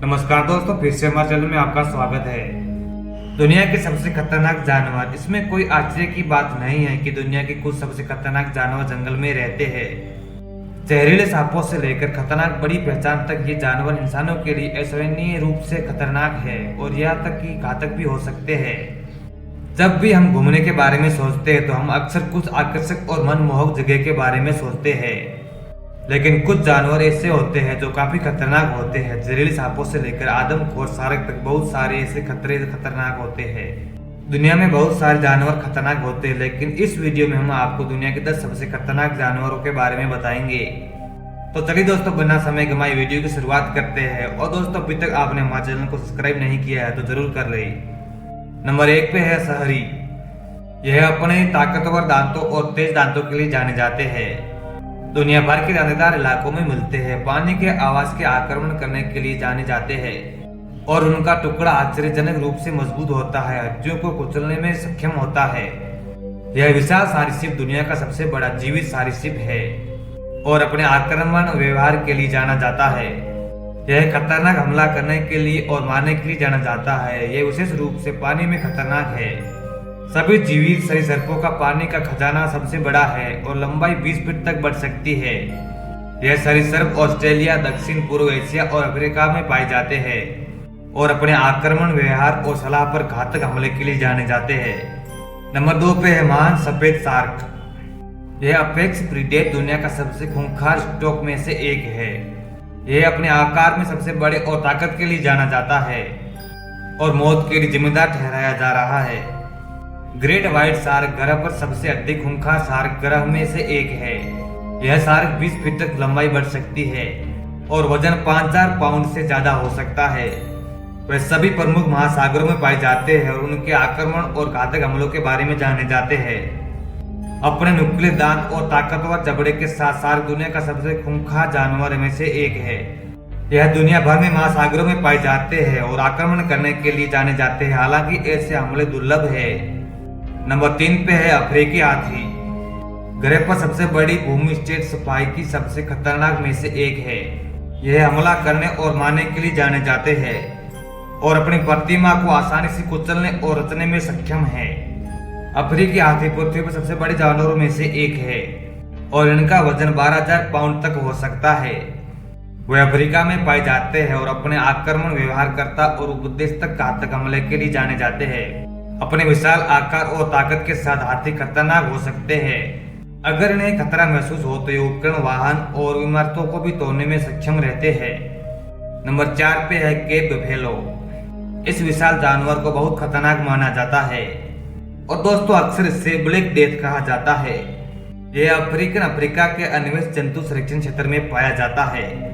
नमस्कार दोस्तों, फिर से हमारे चैनल में आपका स्वागत है। दुनिया के सबसे खतरनाक जानवर, इसमें कोई आश्चर्य की बात नहीं है कि दुनिया के कुछ सबसे खतरनाक जानवर जंगल में रहते हैं। जहरीले सांपों से लेकर खतरनाक बड़ी पहचान तक ये जानवर इंसानों के लिए अविश्वसनीय रूप से खतरनाक है और यहाँ तक कि घातक भी हो सकते हैं। जब भी हम घूमने के बारे में सोचते हैं तो हम अक्सर कुछ आकर्षक और मनमोहक जगह के बारे में सोचते हैं, लेकिन कुछ जानवर ऐसे होते हैं जो काफी खतरनाक होते हैं। जहरीले सांपों से लेकर आदमखोर शार्क तक बहुत सारे ऐसे खतरनाक होते हैं। दुनिया में बहुत सारे जानवर खतरनाक होते हैं, लेकिन इस वीडियो में हम आपको दुनिया के 10 सबसे खतरनाक जानवरों के बारे में बताएंगे। तो चलिए दोस्तों, बिना समय गंवाए वीडियो की शुरुआत करते हैं। और दोस्तों, अभी तक आपने हमारे चैनल को सब्सक्राइब नहीं किया है तो जरूर कर ले। नंबर 1 पे है शहरी। यह अपने ताकतवर दांतों और तेज दांतों के लिए जाने जाते हैं। दुनिया भर के दानेदार इलाकों में मिलते हैं। पानी के आवाज के आक्रमण करने के लिए जाने जाते हैं और उनका टुकड़ा आश्चर्यजनक रूप से मजबूत होता है, हड्डियों को कुचलने में सक्षम होता है। यह विशाल सरीसृप दुनिया का सबसे बड़ा जीवित सरीसृप है और अपने आक्रामक व्यवहार के लिए जाना जाता है। यह खतरनाक हमला करने के लिए और मारने के लिए जाना जाता है। यह विशेष रूप से पानी में खतरनाक है। सभी जीवित सरीसृपों का पानी का खजाना सबसे बड़ा है और लंबाई 20 फीट तक बढ़ सकती है। यह सरीसृप ऑस्ट्रेलिया, दक्षिण पूर्व एशिया और अफ्रीका में पाए जाते हैं और अपने आक्रमण, व्यवहार और सलाह पर घातक हमले के लिए जाने जाते हैं। नंबर 2 पे है महान सफेद शार्क। यह अपेक्स प्रीडेटर दुनिया का सबसे खूंखार स्टॉक में से एक है। यह अपने आकार में सबसे बड़े और ताकत के लिए जाना जाता है और मौत के लिए जिम्मेदार ठहराया जा रहा है। ग्रेट व्हाइट शार्क ग्रह पर सबसे अधिक खूंखार शार्क ग्रह में से एक है। यह शार्क 20 फीट तक लंबाई बढ़ सकती है और वजन 5000 पाउंड से ज्यादा हो सकता है। वे सभी प्रमुख महासागरों में पाए जाते हैं और उनके आक्रमण और घातक हमलों के बारे में जाने जाते हैं। अपने नुकीले दांत और ताकतवर जबड़े के साथ शार्क दुनिया का सबसे खूंखार जानवर में से एक है। यह दुनिया भर में महासागरों में पाए जाते हैं और आक्रमण करने के लिए जाने जाते हैं, हालांकि ऐसे हमले दुर्लभ है। नंबर 3 पे है अफ्रीकी हाथी। ग्रह पर सबसे बड़ी भूमि स्टेट सफाई की सबसे खतरनाक में से एक है। यह हमला करने और मारने के लिए जाने जाते हैं और अपनी प्रतिमा को आसानी से कुचलने और रचने में सक्षम है। अफ्रीकी हाथी पृथ्वी पर सबसे बड़े जानवरों में से एक है और इनका वजन 12000 पाउंड तक हो सकता है। वे अफ्रीका में पाए जाते हैं और अपने आक्रमण, व्यवहारकर्ता और उपदेश तक घातक हमले के लिए जाने जाते हैं। अपने विशाल आकार और ताकत के साथ हाथी खतरनाक हो सकते हैं। अगर इन्हें खतरा महसूस हो तो ये उपकरण, वाहन और इमारतों को भी तोड़ने में सक्षम रहते हैं। नंबर 4 पे है केप बफेलो। इस विशाल जानवर को बहुत खतरनाक माना जाता है और दोस्तों अक्सर इसे ब्लैक डेथ कहा जाता है। यह अफ्रीका के अन्वेष जंतु संरक्षण क्षेत्र में पाया जाता है।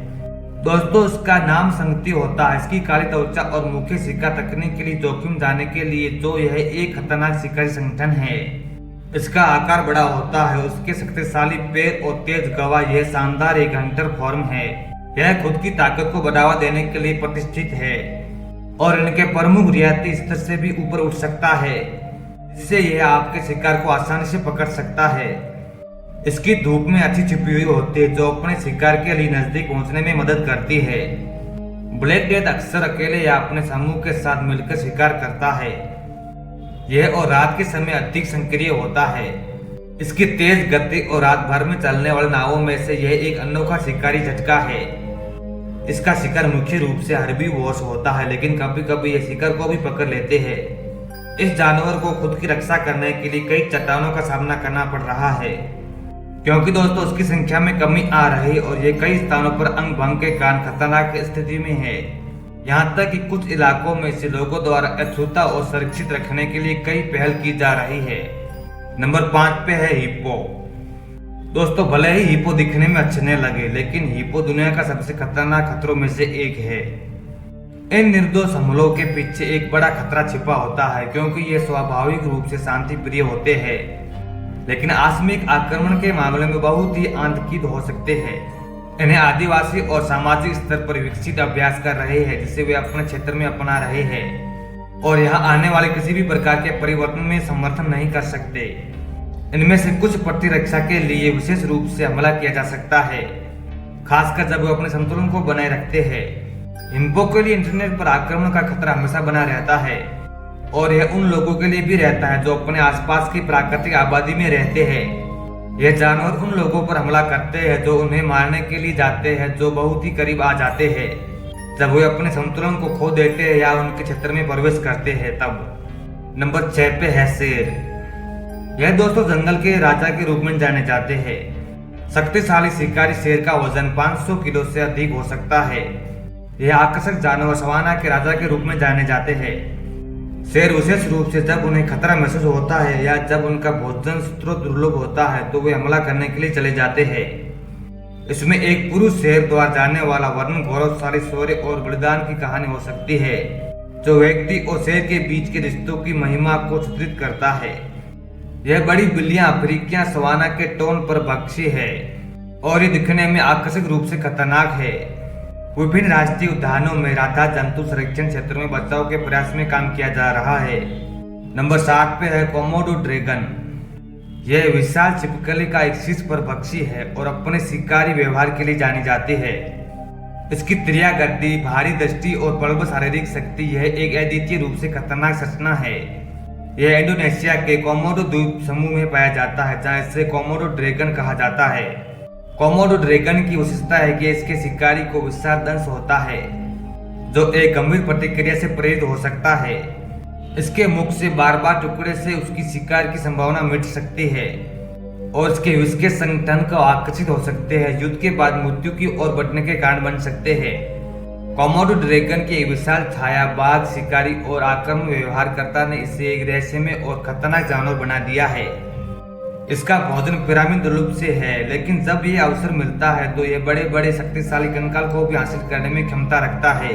दोस्तों, इसका नाम संगति होता है। इसकी काली त्वचा और मुख्य शिकार तकनीक के लिए जोखिम जाने के लिए जो यह एक खतरनाक शिकारी संगठन है। इसका आकार बड़ा होता है, उसके शक्तिशाली पैर और तेज गवाह, यह शानदार एक हंटर फॉर्म है। यह खुद की ताकत को बढ़ावा देने के लिए प्रतिष्ठित है और इनके प्रमुख रियायती स्तर से भी ऊपर उठ सकता है, जिससे यह आपके शिकार को आसानी से पकड़ सकता है। इसकी धूप में अच्छी छिपी हुई होती है जो अपने शिकार के लिए नजदीक पहुंचने में मदद करती है। ब्लैक डेथ अक्सर अकेले या अपने समूह के साथ मिलकर शिकार करता है। यह और रात के समय अधिक सक्रिय होता है। इसकी तेज गति और रात भर में चलने वाले नावों में से यह एक अनोखा शिकारी झटका है। इसका शिकार मुख्य रूप से हर्बीवोर्स होता है, लेकिन कभी कभी यह शिकार को भी पकड़ लेते हैं। इस जानवर को खुद की रक्षा करने के लिए कई चट्टानों का सामना करना पड़ रहा है, क्योंकि दोस्तों उसकी संख्या में कमी आ रही है और ये कई स्थानों पर अंग भंग के कारण खतरनाक स्थिति में है। यहाँ तक कि कुछ इलाकों में से लोगों द्वारा अछूता और सुरक्षित रखने के लिए कई पहल की जा रही है। नंबर 5 पे है हिप्पो। दोस्तों, भले ही हिप्पो दिखने में अच्छे नहीं लगे, लेकिन हिप्पो दुनिया का सबसे खतरनाक खतरों में से एक है। इन निर्दोष हमलों के पीछे एक बड़ा खतरा छिपा होता है, क्योंकि ये स्वाभाविक रूप से शांति प्रिय होते हैं, लेकिन आकस्मिक आक्रमण के मामले में बहुत ही आतंकित हो सकते हैं। इन्हें आदिवासी और सामाजिक स्तर पर विकसित अभ्यास कर रहे हैं, जिसे वे अपने क्षेत्र में अपना रहे हैं और यहाँ आने वाले किसी भी प्रकार के परिवर्तन में समर्थन नहीं कर सकते। इनमें से कुछ प्रतिरक्षा के लिए विशेष रूप से हमला किया जा सकता है, खासकर जब वे अपने संतुलन को बनाए रखते हैं। हिम्पो के लिए इंटरनेट पर आक्रमण का खतरा हमेशा बना रहता है और यह उन लोगों के लिए भी रहता है जो अपने आसपास की प्राकृतिक आबादी में रहते हैं। यह जानवर उन लोगों पर हमला करते हैं जो उन्हें मारने के लिए जाते हैं, जो बहुत ही करीब आ जाते हैं। जब वे अपने संतुलन को खो देते हैं या उनके क्षेत्र में प्रवेश करते हैं तब। नंबर 6 पे है शेर। यह दोस्तों जंगल के राजा के रूप में जाने जाते हैं। शक्तिशाली शिकारी शेर का वजन 500 किलो से अधिक हो सकता है। यह आकर्षक जानवर सवाना के राजा के रूप में जाने जाते हैं। शेर विशेष रूप से जब उन्हें खतरा महसूस होता है या जब उनका भोजन स्रोत दुर्लभ होता है तो वे हमला करने के लिए चले जाते हैं। इसमें एक पुरुष शेर द्वारा जाने वाला वर्णन गौरवशाली शौर्य और बलिदान की कहानी हो सकती है, जो व्यक्ति और शेर के बीच के रिश्तों की महिमा को चित्रित करता है। यह बड़ी बिल्लियां अफ्रीकिया सवाना के टोन पर भक्षी है और ये दिखने में आकर्षक रूप से खतरनाक है। विभिन्न राष्ट्रीय उद्यानों में राधा जंतु संरक्षण क्षेत्र में बचाव के प्रयास में काम किया जा रहा है। नंबर 7 पे है कोमोडो ड्रैगन। यह विशाल छिपकली का एक शीर्ष पर पक्षी है और अपने शिकारी व्यवहार के लिए जानी जाती है। इसकी त्रिया गति, भारी दृष्टि और प्रबल शारीरिक शक्ति यह एक अद्वितीय रूप से खतरनाक संरचना है। यह इंडोनेशिया के कोमोडो द्वीप समूह में पाया जाता है, जहाँ इसे कोमोडो ड्रैगन कहा जाता है। कोमोडो ड्रैगन की विशेषता है कि इसके शिकारी को विशाल दंश होता है, जो एक गंभीर प्रतिक्रिया से प्रेरित हो सकता है। इसके मुख से बार बार टुकड़े से उसकी शिकार की संभावना मिट सकती है और इसके विष के संगठन को आकर्षित हो सकते हैं, युद्ध के बाद मृत्यु की ओर बढ़ने के कारण बन सकते हैं। कोमोडो ड्रैगन की एक विशाल छाया बाघ शिकारी और आक्रमण व्यवहारकर्ता ने इसे एक रहस्यमय और खतरनाक जानवर बना दिया है। इसका भोजन पिरामिड दुर्लभ से है, लेकिन जब यह अवसर मिलता है तो यह बड़े बड़े शक्तिशाली कंकाल को भी हासिल करने में क्षमता रखता है।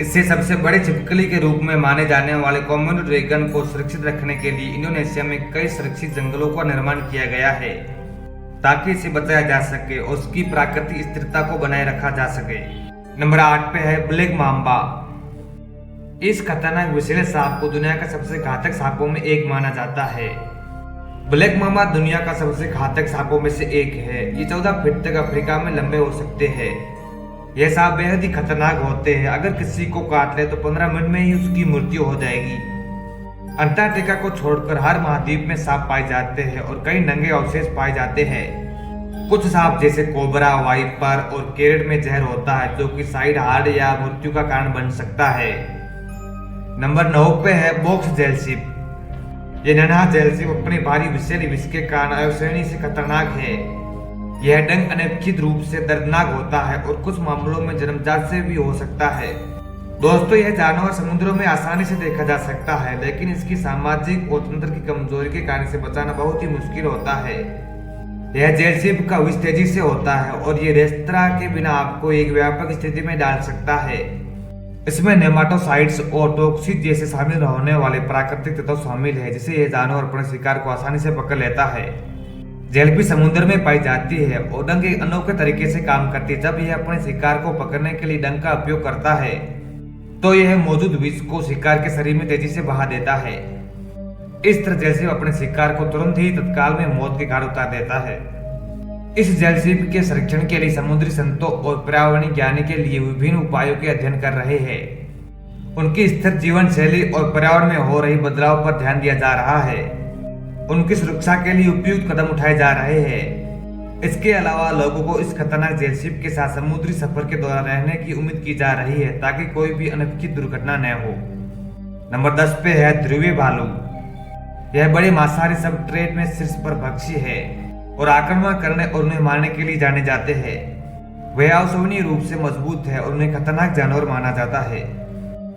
इससे सबसे बड़े छिपकली के रूप में माने जाने वाले कोमोडो ड्रैगन को सुरक्षित रखने के लिए इंडोनेशिया में कई सुरक्षित जंगलों का निर्माण किया गया है, ताकि इसे बचाया जा सके और उसकी प्राकृतिक स्थिरता को बनाए रखा जा सके। नंबर 8 पे है ब्लैक माम्बा। इस खतरनाक विषैले सांप को दुनिया का सबसे घातक सांपों में एक माना जाता है। ब्लैक मामा दुनिया का सबसे घातक सांपों में से एक है। ये 14 फीट तक अफ्रीका में लंबे हो सकते हैं। यह सांप बेहद ही खतरनाक होते हैं। अगर किसी को काट ले तो 15 मिनट में ही उसकी मृत्यु हो जाएगी। अंटार्कटिका को छोड़कर हर महाद्वीप में सांप पाए जाते हैं और कई नंगे अवशेष पाए जाते हैं। कुछ सांप जैसे कोबरा, वाइपर और केरेट में जहर होता है, जो कि साइड हार्ड या मृत्यु का कारण बन सकता है। नंबर 9 पे है बॉक्स जेलशिप। यह नन्हा जेलशिप अपने भारी विषैले विष के कारण अविश्वसनीय से खतरनाक है। यह डंक अनपेक्षित रूप से दर्दनाक होता है और कुछ मामलों में जन्मजात से भी हो सकता है। दोस्तों, यह जानवर समुद्रों में आसानी से देखा जा सकता है, लेकिन इसकी सामाजिक और तंत्र की कमजोरी के कारण से बचाना बहुत ही मुश्किल होता है। यह जेलशिप का विष तेजी से होता है और ये रेस्तरां के बिना आपको एक व्यापक स्थिति में डाल सकता है। इसमें नेमाटोसाइड्स और टॉक्सिक जैसे शामिल होने वाले प्राकृतिक तत्व शामिल है, जिससे यह जानवर अपने शिकार को आसानी से पकड़ लेता है। जेलफिश समुद्र में पाई जाती है और डंक एक अनोखे तरीके से काम करती है। जब यह अपने शिकार को पकड़ने के लिए डंक का उपयोग करता है तो यह मौजूद विष को शिकार के शरीर में तेजी से बहा देता है। इस तरह जेलशिप अपने शिकार को तुरंत ही तत्काल में मौत के घाट उतार देता है। इस जेलशिप के संरक्षण के लिए समुद्री संतों और पर्यावरण ज्ञानी के लिए विभिन्न उपायों के अध्ययन कर रहे हैं। उनकी स्थिर जीवन शैली और पर्यावरण में हो रही बदलाव पर ध्यान दिया जा रहा है। उनकी सुरक्षा के लिए उपयुक्त कदम उठाए जा रहे हैं। इसके अलावा लोगों को इस खतरनाक जेलशिप के साथ समुद्री सफर के दौरान रहने की उम्मीद की जा रही है, ताकि कोई भी अनपेक्षित दुर्घटना न हो। नंबर 10 पे है ध्रुवीय भालू। यह बड़े मांसाहारी सब ट्रेड में शीर्ष पर भक्षी है और आक्रमण करने और उन्हें मारने के लिए जाने जाते हैं। वह अविश्वसनीय रूप से मजबूत है और उन्हें खतरनाक जानवर माना जाता है।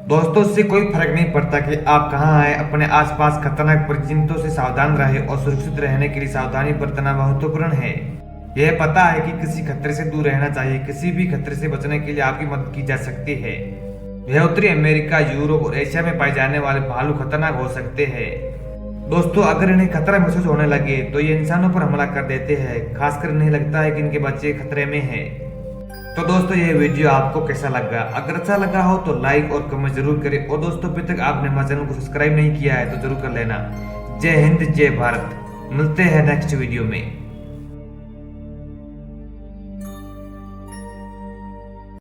दोस्तों, इससे कोई फर्क नहीं पड़ता कि आप कहाँ हैं, अपने आसपास खतरनाक परिचितों से सावधान रहें और सुरक्षित रहने के लिए सावधानी बरतना महत्वपूर्ण है। यह पता है कि किसी खतरे से दूर रहना चाहिए। किसी भी खतरे से बचने के लिए आपकी मदद की जा सकती है। यह उत्तरी अमेरिका, यूरोप और एशिया में पाए जाने वाले भालू खतरनाक हो सकते हैं। दोस्तों, अगर इन्हें खतरा महसूस होने लगे तो ये इंसानों पर हमला कर देते हैं। खासकर इन्हें लगता है कि इनके बच्चे खतरे में हैं। तो दोस्तों, ये वीडियो आपको कैसा लगा? अगर अच्छा लगा हो तो लाइक और कमेंट जरूर करें और दोस्तों, अभी तक आपने हमारे चैनल को सब्सक्राइब नहीं किया है तो जरूर कर लेना। जय हिंद, जय भारत। मिलते हैं नेक्स्ट वीडियो में।